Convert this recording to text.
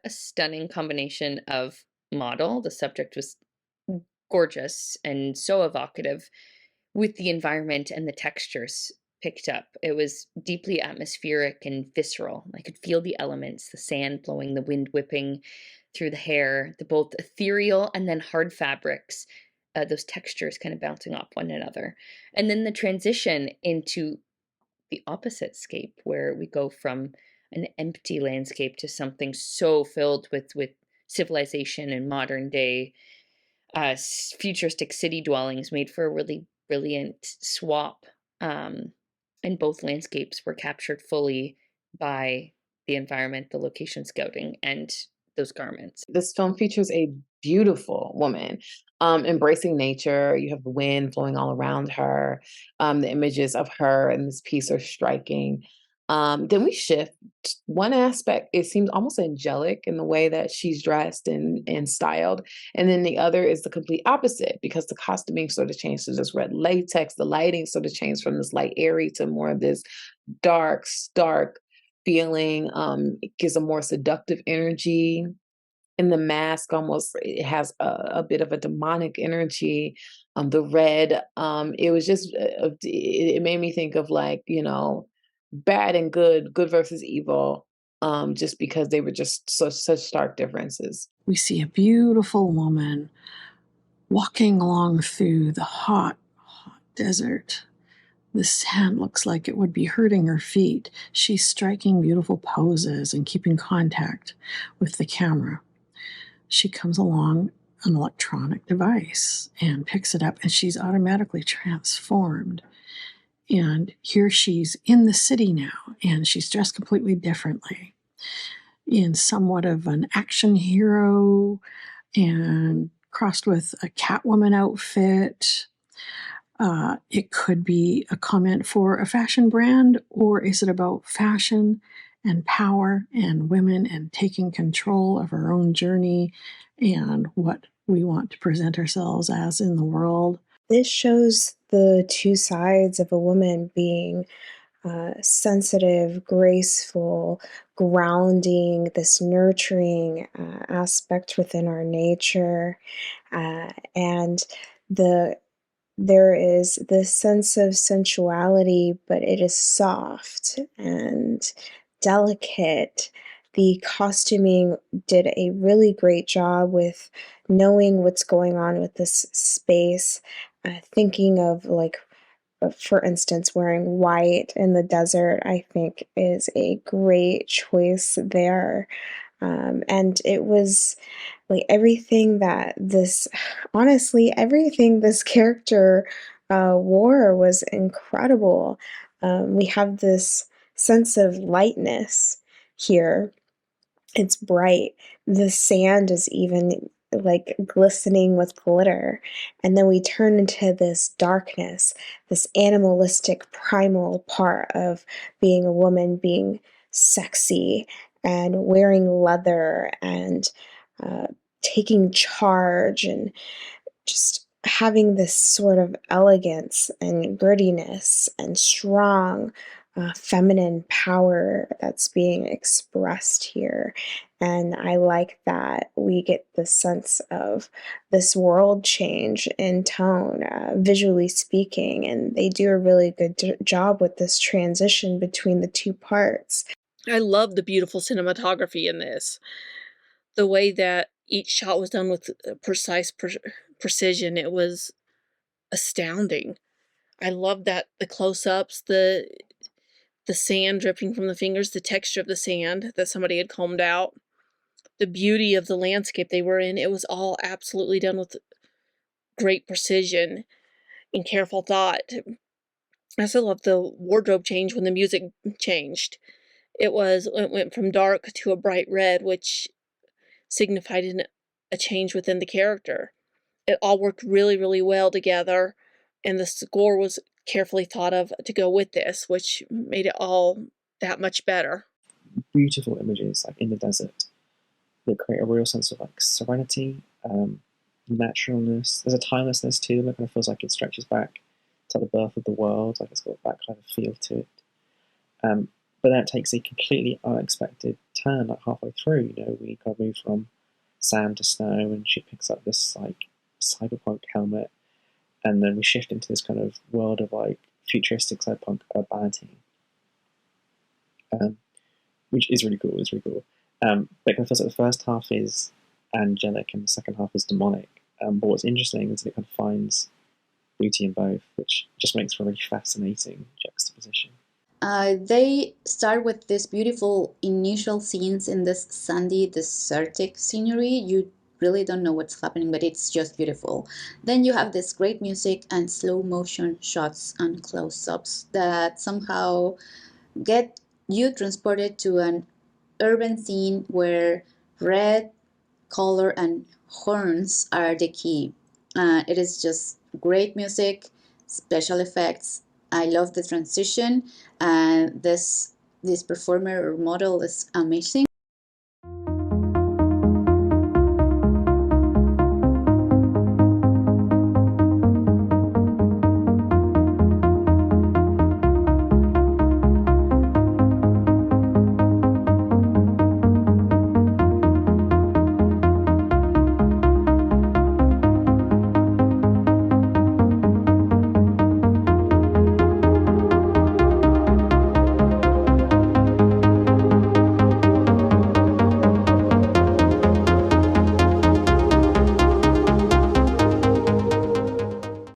a stunning combination of model. The subject was gorgeous and so evocative with the environment and the textures picked up. It was deeply atmospheric and visceral. I could feel the elements, the sand blowing, the wind whipping through the hair, the both ethereal and then hard fabrics, those textures kind of bouncing off one another. And then the transition into the opposite scape, where we go from an empty landscape to something so filled with civilization and modern day futuristic city dwellings, made for a really brilliant swap. Um, and both landscapes were captured fully by the environment, the location scouting, and those garments. This film features a beautiful woman, embracing nature. You have the wind blowing all around her. The images of her in this piece are striking. Then we shift one aspect. It seems almost angelic in the way that she's dressed and styled, and then the other is the complete opposite because the costuming sort of changed to this red latex. The lighting sort of changed from this light airy to more of this dark, stark feeling. It gives a more seductive energy, and the mask almost it has a bit of a demonic energy. The red, it was just it made me think of, like, bad and good, good versus evil, just because they were just such stark differences. We see a beautiful woman walking along through the hot, hot desert. The sand looks like it would be hurting her feet. She's striking beautiful poses and keeping contact with the camera. She comes along an electronic device and picks it up, and she's automatically transformed. And here she's in the city now, and she's dressed completely differently, in somewhat of an action hero and crossed with a Catwoman outfit. It could be a comment for a fashion brand, or is it about fashion and power and women and taking control of our own journey and what we want to present ourselves as in the world? This shows the two sides of a woman being sensitive, graceful, grounding, this nurturing aspect within our nature, and the there is this sense of sensuality, but it is soft and delicate. The costuming did a really great job with knowing what's going on with this space, thinking of, like, for instance, wearing white in the desert, I think is a great choice there. And it was like everything that this, honestly, everything this character wore was incredible. We have this sense of lightness here. It's bright. The sand is even like glistening with glitter. And then we turn into this darkness, this animalistic, primal part of being a woman, being sexy and wearing leather and uh, taking charge and just having this sort of elegance and grittiness and strong feminine power that's being expressed here. And I like that we get the sense of this world change in tone, visually speaking, and they do a really good job with this transition between the two parts. I love the beautiful cinematography in this. The way that each shot was done with precise precision, it was astounding. I love that the close-ups, the sand dripping from the fingers, the texture of the sand that somebody had combed out, the beauty of the landscape they were in. It was all absolutely done with great precision and careful thought. I also love the wardrobe change when the music changed. It went from dark to a bright red, which signified a change within the character. It all worked really, really well together, and the score was carefully thought of to go with this, which made it all that much better. Beautiful images, like in the desert, that create a real sense of like serenity, naturalness. There's a timelessness to them. It kind of feels like it stretches back to the birth of the world, like it's got that kind of feel to it. But then it takes a completely unexpected turn, like halfway through. We got moved from sand to snow, and she picks up this like cyberpunk helmet, and then we shift into this kind of world of like futuristic cyberpunk urbanity, which is really cool. It's really cool. But it feels like the first half is angelic and the second half is demonic. But what's interesting is that it kind of finds beauty in both, which just makes for a really fascinating juxtaposition. They start with these beautiful initial scenes in this sandy, desertic scenery. You really don't know what's happening, but it's just beautiful. Then you have this great music and slow motion shots and close-ups that somehow get you transported to an urban scene where red color and horns are the key. It is just great music, special effects. I love the transition, and this performer or model is amazing.